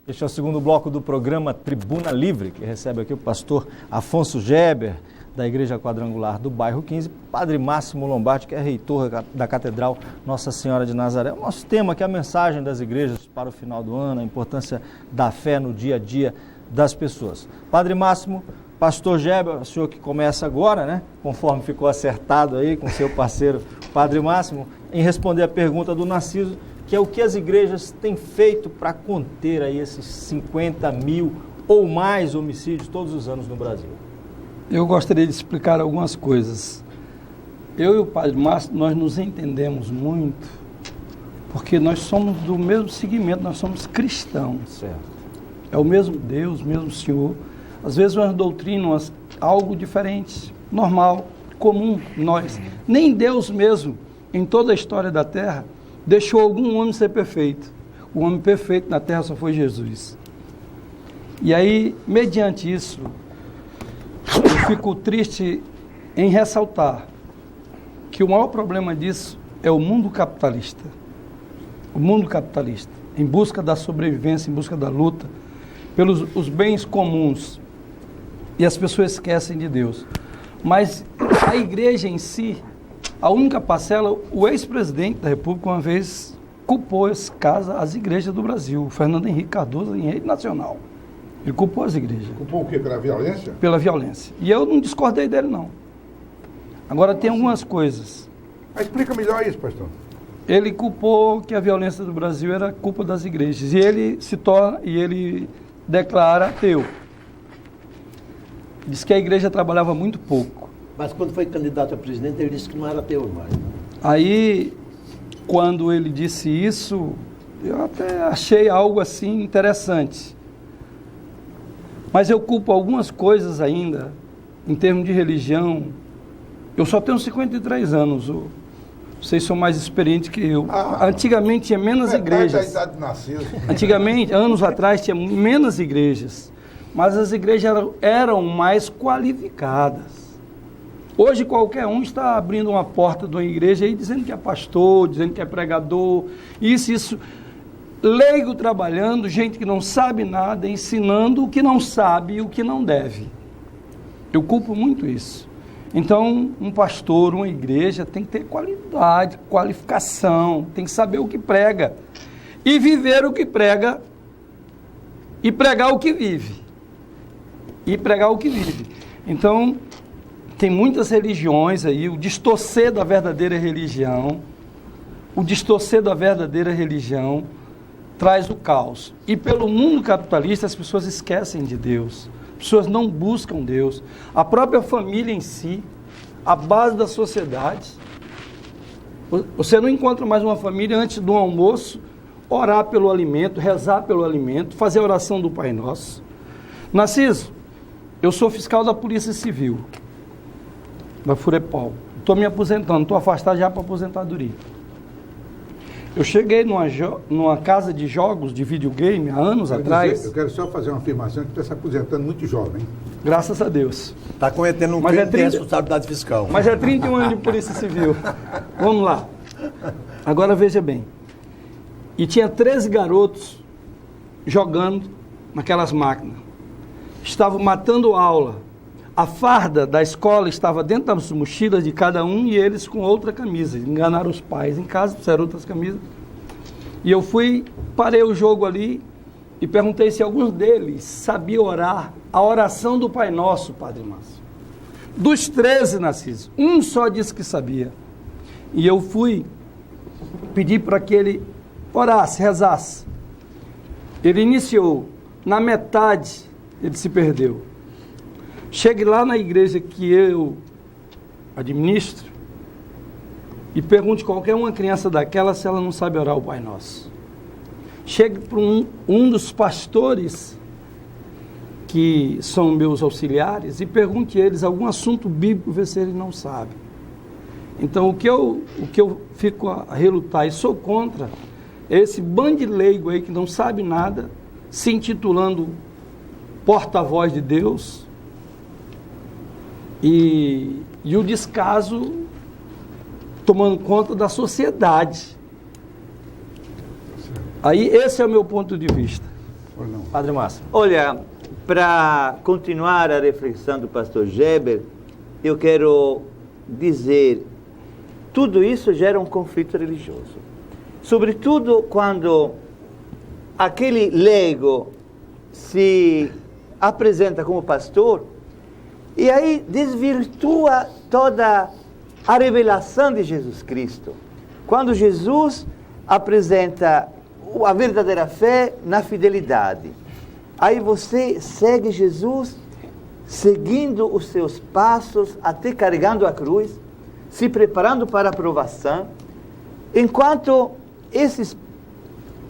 Este é o segundo bloco do programa Tribuna Livre, que recebe aqui o pastor Afonso Geber, da Igreja Quadrangular do Bairro 15, Padre Máximo Lombardi, que é reitor da Catedral Nossa Senhora de Nazaré. O nosso tema aqui é a mensagem das igrejas para o final do ano, a importância da fé no dia a dia das pessoas. Padre Máximo, pastor Geber, o senhor que começa agora, né? Conforme ficou acertado aí com seu parceiro Padre Máximo, em responder a pergunta do Narciso, que é o que as igrejas têm feito para conter aí esses 50 mil ou mais homicídios todos os anos no Brasil. Eu gostaria de explicar algumas coisas. Eu e o Padre Márcio, nós nos entendemos muito, porque nós somos do mesmo segmento, nós somos cristãos. Certo. É o mesmo Deus, o mesmo Senhor. Às vezes umas doutrinas, algo diferente, normal, comum, nós. Nem Deus mesmo, em toda a história da Terra, deixou algum homem ser perfeito. O homem perfeito na Terra só foi Jesus. E aí, mediante isso, eu fico triste em ressaltar que o maior problema disso é o mundo capitalista. O mundo capitalista, em busca da sobrevivência, em busca da luta, pelos os bens comuns. E as pessoas esquecem de Deus. Mas a igreja em si, a única parcela, o ex-presidente da República uma vez culpou as igrejas do Brasil, o Fernando Henrique Cardoso, em rede nacional. Ele culpou as igrejas. Culpou o quê? Pela violência? Pela violência. E eu não discordei dele, não. Agora tem algumas coisas. Mas explica melhor isso, pastor. Ele culpou que a violência do Brasil era culpa das igrejas. E ele se torna, e ele declara ateu. Diz que a igreja trabalhava muito pouco. Mas quando foi candidato a presidente, ele disse que não era ateu mais. Aí, quando ele disse isso, eu até achei algo assim interessante. Mas eu culpo algumas coisas ainda, em termos de religião. Eu só tenho 53 anos, vocês são mais experientes que eu. Antigamente tinha menos igrejas. Da idade de Narciso. Antigamente, anos atrás, tinha menos igrejas. Mas as igrejas eram mais qualificadas. Hoje qualquer um está abrindo uma porta de uma igreja aí dizendo que é pastor, dizendo que é pregador, isso. Leigo trabalhando, gente que não sabe nada, ensinando o que não sabe e o que não deve. Eu culpo muito isso. Então, um pastor, uma igreja tem que ter qualidade, qualificação, tem que saber o que prega e viver o que prega e pregar o que vive. Então, tem muitas religiões aí, o distorcer da verdadeira religião traz o caos. E pelo mundo capitalista as pessoas esquecem de Deus, as pessoas não buscam Deus. A própria família em si, a base da sociedade. Você não encontra mais uma família antes do almoço, orar pelo alimento, rezar pelo alimento, fazer a oração do Pai Nosso. Narciso, eu sou fiscal da Polícia Civil, da Furepol. Estou me aposentando, estou afastado já para aposentadoria. Eu cheguei numa casa de jogos, de videogame, há anos atrás. Eu quero só fazer uma afirmação que está se aposentando muito jovem. Graças a Deus. Está cometendo um crime de responsabilidade fiscal. Mas é 31 anos de Polícia Civil. Vamos lá. Agora veja bem. E tinha 13 garotos jogando naquelas máquinas. Estavam matando aula. A farda da escola estava dentro das mochilas de cada um e eles com outra camisa. Enganaram os pais em casa, fizeram outras camisas. E eu parei o jogo ali e perguntei se alguns deles sabiam orar a oração do Pai Nosso, Padre Márcio. Dos 13, Narciso, um só disse que sabia. E eu pedi para que ele orasse, rezasse. Ele iniciou, na metade ele se perdeu. Chegue lá na igreja que eu administro e pergunte qualquer uma criança daquela se ela não sabe orar o Pai Nosso. Chegue para um dos pastores que são meus auxiliares e pergunte a eles algum assunto bíblico, ver se eles não sabem. Então, o que eu fico a relutar e sou contra é esse bando de leigo aí que não sabe nada, se intitulando porta-voz de Deus, e o descaso tomando conta da sociedade. Aí esse é o meu ponto de vista. Ou não? Padre Márcio. Olha, para continuar a reflexão do pastor Geber, eu quero dizer, tudo isso gera um conflito religioso. Sobretudo quando aquele leigo se apresenta como pastor e aí desvirtua toda a revelação de Jesus Cristo. Quando Jesus apresenta a verdadeira fé na fidelidade, aí você segue Jesus, seguindo os seus passos, até carregando a cruz, se preparando para a provação, enquanto esses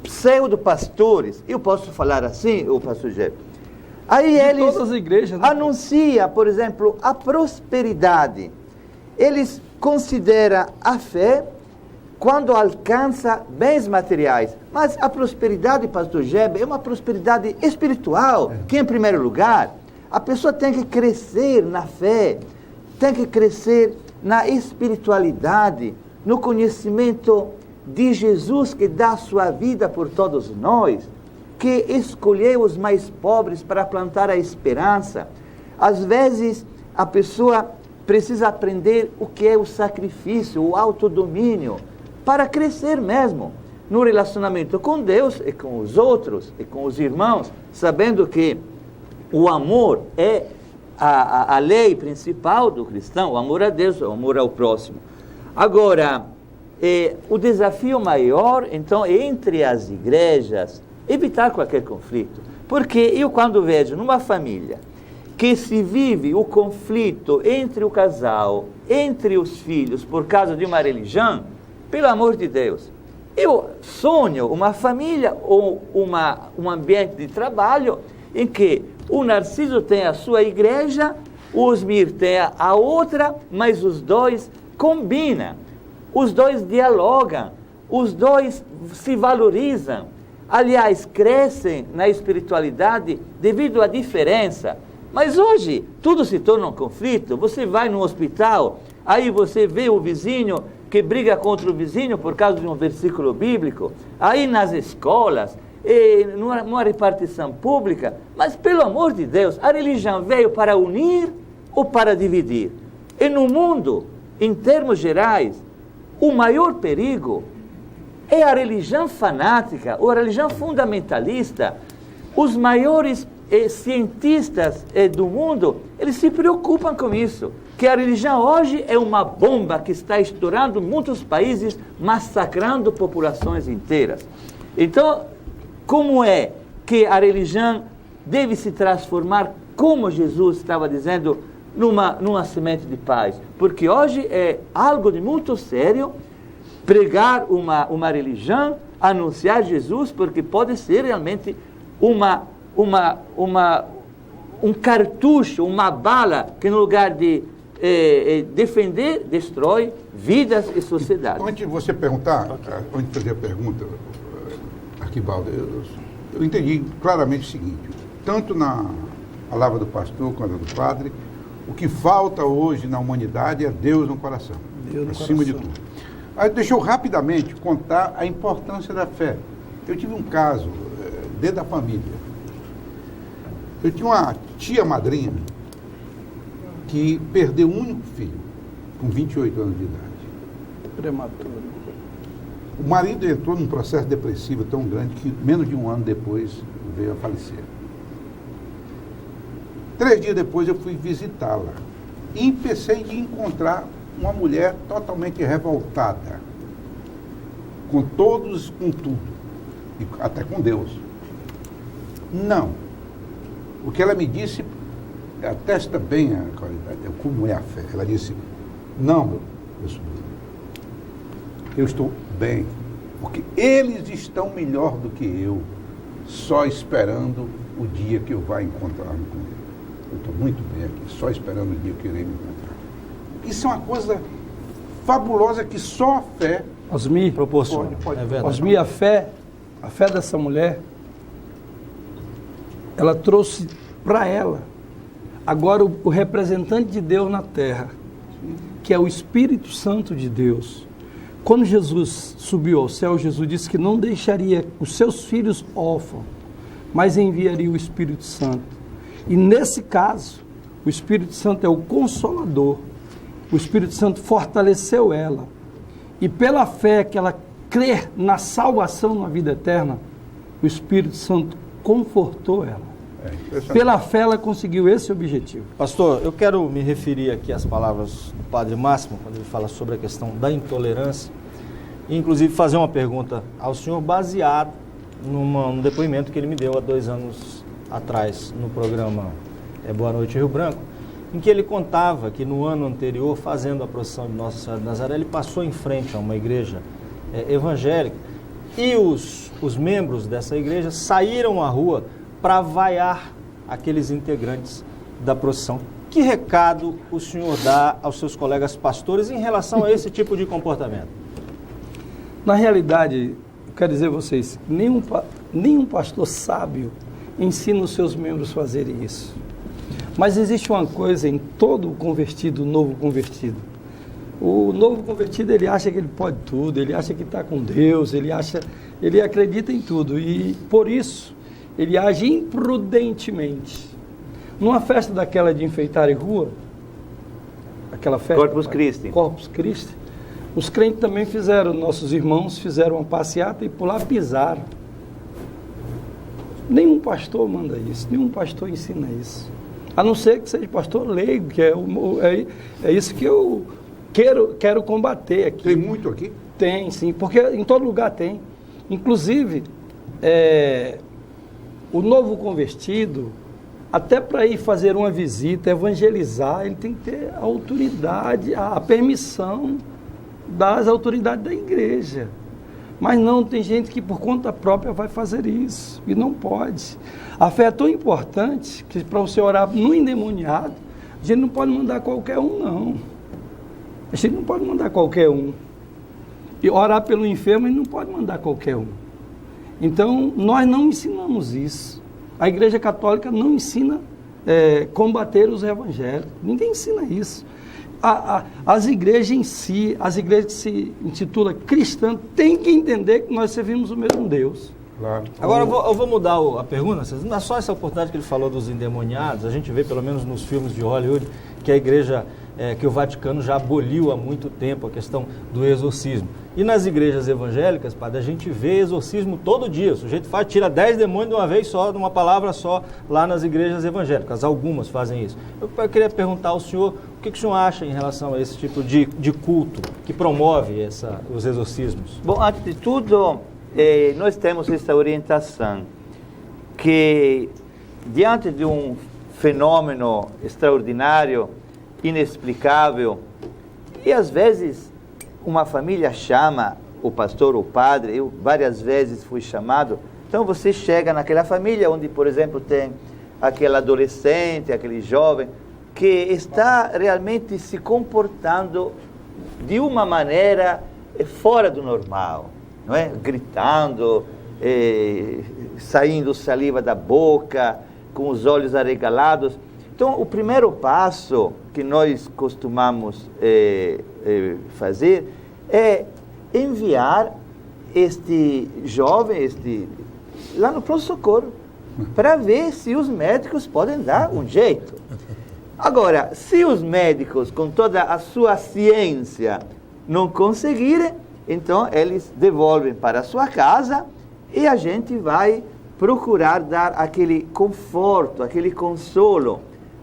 pseudo-pastores, eu posso falar assim, o pastor Geber, aí De eles todas as igrejas, né? anunciam, por exemplo, a prosperidade. Eles consideram a fé quando alcança bens materiais. Mas a prosperidade, pastor Geber, é uma prosperidade espiritual, que em primeiro lugar, a pessoa tem que crescer na fé, tem que crescer na espiritualidade, no conhecimento de Jesus que dá a sua vida por todos nós, que escolheu os mais pobres para plantar a esperança. Às vezes, a pessoa precisa aprender o que é o sacrifício, o autodomínio, para crescer mesmo no relacionamento com Deus e com os outros e com os irmãos, sabendo que o amor é a lei principal do cristão, o amor a Deus, o amor ao próximo. Agora, o desafio maior, então, é entre as igrejas, evitar qualquer conflito. Porque eu, quando vejo numa família que se vive o conflito entre o casal, entre os filhos, por causa de uma religião, pelo amor de Deus, eu sonho uma família ou um ambiente de trabalho em que o Narciso tem a sua igreja, o Osmir tem a outra, mas os dois combinam, os dois dialogam, os dois se valorizam. Aliás, crescem na espiritualidade devido à diferença. Mas hoje, tudo se torna um conflito. Você vai no hospital, aí você vê o vizinho que briga contra o vizinho por causa de um versículo bíblico. Aí nas escolas, numa repartição pública. Mas, pelo amor de Deus, a religião veio para unir ou para dividir? E no mundo, em termos gerais, o maior perigo é a religião fanática, ou a religião fundamentalista. Os maiores cientistas do mundo, eles se preocupam com isso, que a religião hoje é uma bomba que está estourando em muitos países, massacrando populações inteiras. Então, como é que a religião deve se transformar, como Jesus estava dizendo, numa semente de paz? Porque hoje é algo de muito sério pregar uma religião, anunciar Jesus, porque pode ser realmente um cartucho, uma bala, que no lugar de defender, destrói vidas e sociedades. Antes de você perguntar, antes de fazer a pergunta, Arquibaldo, eu entendi claramente o seguinte, tanto na palavra do pastor quanto do padre, o que falta hoje na humanidade é Deus no coração, acima de tudo. Aí deixa eu rapidamente contar a importância da fé. Eu tive um caso dentro da família. Eu tinha uma tia madrinha que perdeu um único filho, com 28 anos de idade. Prematuro. O marido entrou num processo depressivo tão grande que menos de um ano depois veio a falecer. 3 dias depois eu fui visitá-la e pensei em encontrar uma mulher totalmente revoltada, com todos, com tudo, e até com Deus. Não. O que ela me disse atesta bem a qualidade, como é a fé. Ela disse, não, meu sobrinho, eu estou bem, porque eles estão melhor do que eu, só esperando o dia que eu vá encontrar-me com ele. Eu estou muito bem aqui, só esperando o dia que eu irei me encontrar. Isso é uma coisa fabulosa que só a fé Osmir, proporciona. Pode. É verdade. Osmir, a fé dessa mulher, ela trouxe para ela agora o representante de Deus na terra, que é o Espírito Santo de Deus. Quando Jesus subiu ao céu, Jesus disse que não deixaria os seus filhos órfãos, mas enviaria o Espírito Santo. E nesse caso, o Espírito Santo é o Consolador. O Espírito Santo fortaleceu ela. E pela fé que ela crê na salvação na vida eterna, o Espírito Santo confortou ela. Pela fé ela conseguiu esse objetivo. Pastor, eu quero me referir aqui às palavras do Padre Máximo, quando ele fala sobre a questão da intolerância, e inclusive fazer uma pergunta ao senhor baseado num depoimento que ele me deu há 2 anos atrás no programa Boa Noite Rio Branco, em que ele contava que no ano anterior, fazendo a procissão de Nossa Senhora de Nazaré, ele passou em frente a uma igreja evangélica e os membros dessa igreja saíram à rua para vaiar aqueles integrantes da procissão. Que recado o senhor dá aos seus colegas pastores em relação a esse tipo de comportamento? Na realidade, eu quero dizer a vocês, nenhum pastor sábio ensina os seus membros a fazerem isso. Mas existe uma coisa em todo convertido, novo convertido. O novo convertido, ele acha que ele pode tudo, ele acha que está com Deus, ele acredita em tudo. E por isso, ele age imprudentemente. Numa festa daquela de enfeitar a rua, aquela festa... Corpus Christi. Os crentes também fizeram, nossos irmãos fizeram uma passeata e por lá pisaram. Nenhum pastor manda isso, nenhum pastor ensina isso. A não ser que seja pastor leigo, que é isso que eu quero combater aqui. Tem muito aqui? Tem, sim, porque em todo lugar tem. Inclusive, o novo convertido, até para ir fazer uma visita, evangelizar, ele tem que ter a autoridade, a permissão das autoridades da igreja. Mas não, tem gente que por conta própria vai fazer isso, e não pode. A fé é tão importante que para você orar no endemoniado, a gente não pode mandar qualquer um, não. A gente não pode mandar qualquer um. E orar pelo enfermo, a gente não pode mandar qualquer um. Então, nós não ensinamos isso. A Igreja Católica não ensina combater os evangélicos. Ninguém ensina isso. As igrejas em si, as igrejas que se intitulam cristãs, têm que entender que nós servimos o mesmo Deus. Claro. Agora eu vou mudar a pergunta. Não é só essa oportunidade que ele falou dos endemoniados. A gente vê, pelo menos nos filmes de Hollywood, que a igreja, que o Vaticano já aboliu há muito tempo a questão do exorcismo. E nas igrejas evangélicas, padre, a gente vê exorcismo todo dia. O sujeito tira 10 demônios de uma vez só, de uma palavra só, lá nas igrejas evangélicas. Algumas fazem isso. Eu queria perguntar ao senhor, o que o senhor acha em relação a esse tipo de culto que promove os exorcismos? Bom, antes de tudo, nós temos essa orientação que, diante de um fenômeno extraordinário, inexplicável, e às vezes uma família chama o pastor ou o padre, eu várias vezes fui chamado, então você chega naquela família onde, por exemplo, tem aquele adolescente, aquele jovem, que está realmente se comportando de uma maneira fora do normal, não é? Gritando, saindo saliva da boca, com os olhos arregalados. Então, o primeiro passo que nós costumamos fazer é enviar este jovem lá no pronto-socorro para ver se os médicos podem dar um jeito. Agora, se os médicos, com toda a sua ciência, não conseguirem, então eles devolvem para a sua casa e a gente vai procurar dar aquele conforto, aquele consolo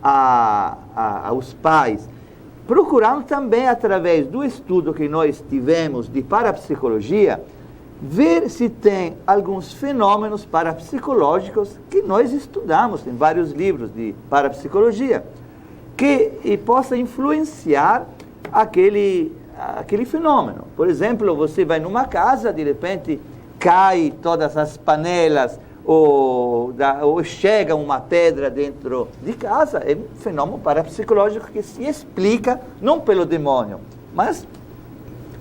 aos pais, procurando também, através do estudo que nós tivemos de parapsicologia, ver se tem alguns fenômenos parapsicológicos que nós estudamos em vários livros de parapsicologia, que possa influenciar aquele fenômeno. Por exemplo, você vai numa casa, de repente cai todas as panelas, ou chega uma pedra dentro de casa, é um fenômeno parapsicológico que se explica não pelo demônio, mas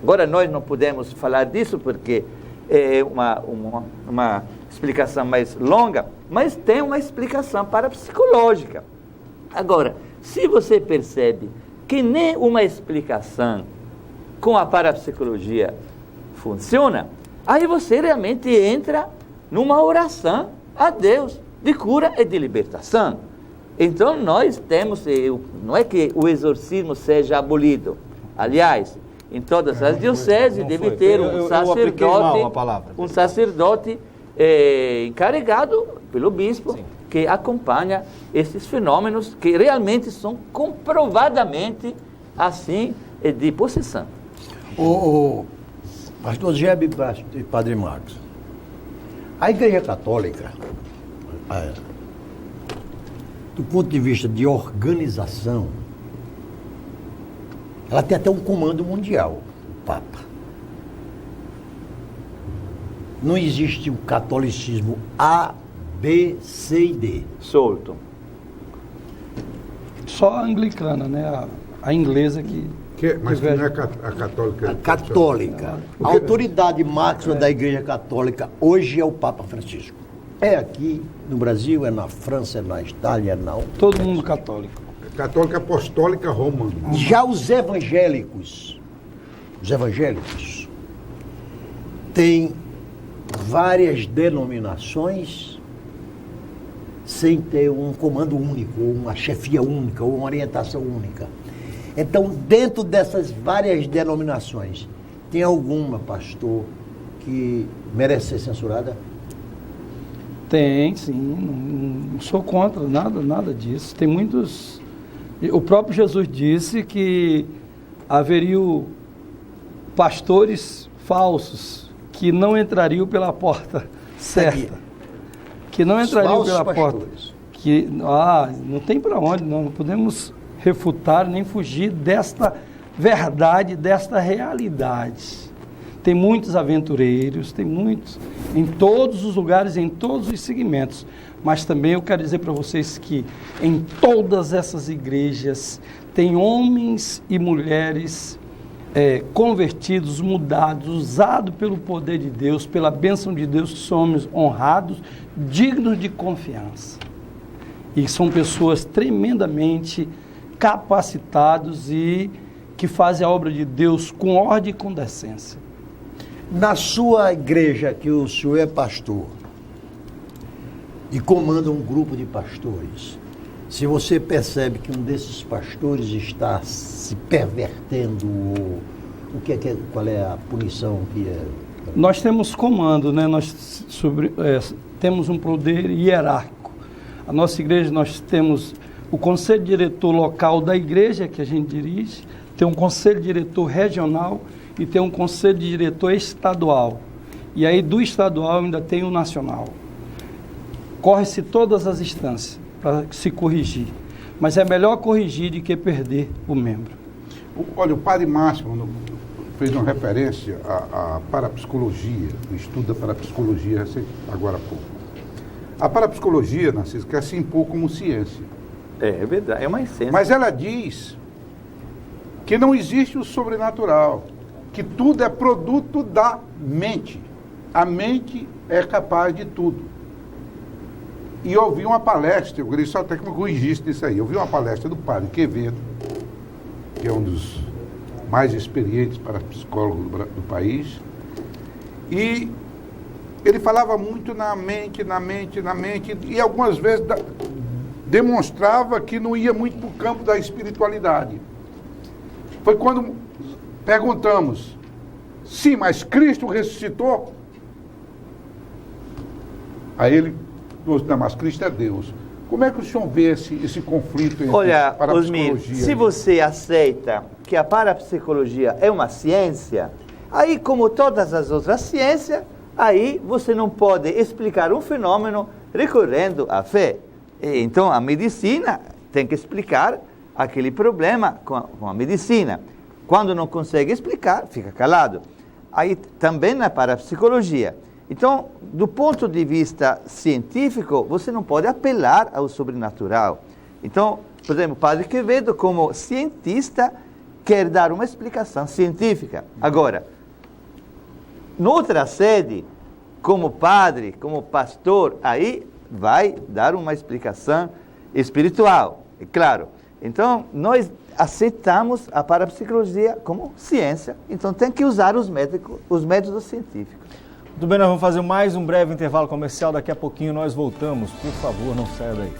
agora nós não podemos falar disso porque é uma explicação mais longa, mas tem uma explicação parapsicológica. Agora, se você percebe que nem uma explicação com a parapsicologia funciona, aí você realmente entra numa oração a Deus de cura e de libertação. Então nós temos, não é que o exorcismo seja abolido. Aliás, em todas as dioceses deve ter um sacerdote encarregado pelo bispo, sim, que acompanha esses fenômenos que realmente são comprovadamente assim de possessão. O pastor Gebe e padre Marcos, a Igreja Católica, do ponto de vista de organização, ela tem até um comando mundial, o Papa. Não existe o catolicismo A, B, C e D. Solto. Só a anglicana, né? A inglesa que... Mas que não é a católica? A católica. A autoridade máxima da Igreja Católica hoje é o Papa Francisco. É aqui no Brasil, é na França, é na Itália, é na... Todo mundo católico. Católica Apostólica Romana. Já os evangélicos têm várias denominações sem ter um comando único, ou uma chefia única, ou uma orientação única. Então, dentro dessas várias denominações, tem alguma, pastor, que merece ser censurada? Tem, sim. Não sou contra nada disso. Tem muitos... O próprio Jesus disse que haveria pastores falsos que não entrariam pela porta certa. Que não entrariam pela porta. Não tem para onde, não podemos refutar nem fugir desta verdade, desta realidade. Tem muitos aventureiros, tem muitos em todos os lugares, em todos os segmentos. Mas também eu quero dizer para vocês que em todas essas igrejas tem homens e mulheres convertidos, mudados, usados pelo poder de Deus, pela bênção de Deus, que são homens honrados, dignos de confiança. E são pessoas tremendamente capacitados e que fazem a obra de Deus com ordem e com decência. Na sua igreja, que o senhor é pastor e comanda um grupo de pastores, se você percebe que um desses pastores está se pervertendo, qual é a punição que é? Nós temos comando, né? Nós temos um poder hierárquico. A nossa igreja, nós temos o conselho diretor local da igreja, que a gente dirige, tem um conselho diretor regional e tem um conselho diretor estadual. E aí do estadual ainda tem o nacional. Corre-se todas as instâncias para se corrigir. Mas é melhor corrigir do que perder o membro. Olha, o padre Máximo fez uma referência à parapsicologia, o estudo da parapsicologia agora há pouco. A parapsicologia, Narciso, quer se impor como ciência. É verdade, é uma essência. Mas ela diz que não existe o sobrenatural, que tudo é produto da mente. A mente é capaz de tudo. E eu ouvi uma palestra, eu queria só até que me corrigisse disso aí. Eu vi uma palestra do padre Quevedo, que é um dos mais experientes parapsicólogos do país, e ele falava muito na mente, e algumas vezes demonstrava que não ia muito para o campo da espiritualidade. Foi quando perguntamos, sim, mas Cristo ressuscitou? Aí ele, não, mas Cristo é Deus. Como é que o senhor vê esse conflito entre parapsicologia? Osmir, se você aceita que a parapsicologia é uma ciência, aí, como todas as outras ciências, aí você não pode explicar um fenômeno recorrendo à fé. Então, a medicina tem que explicar aquele problema com a medicina. Quando não consegue explicar, fica calado. Aí, também na parapsicologia. Então, do ponto de vista científico, você não pode apelar ao sobrenatural. Então, por exemplo, o padre Quevedo, como cientista, quer dar uma explicação científica. Agora, noutra sede, como padre, como pastor, aí vai dar uma explicação espiritual, é claro. Então, nós aceitamos a parapsicologia como ciência, então tem que usar os métodos científicos. Tudo bem, nós vamos fazer mais um breve intervalo comercial. Daqui a pouquinho nós voltamos. Por favor, não saia daí.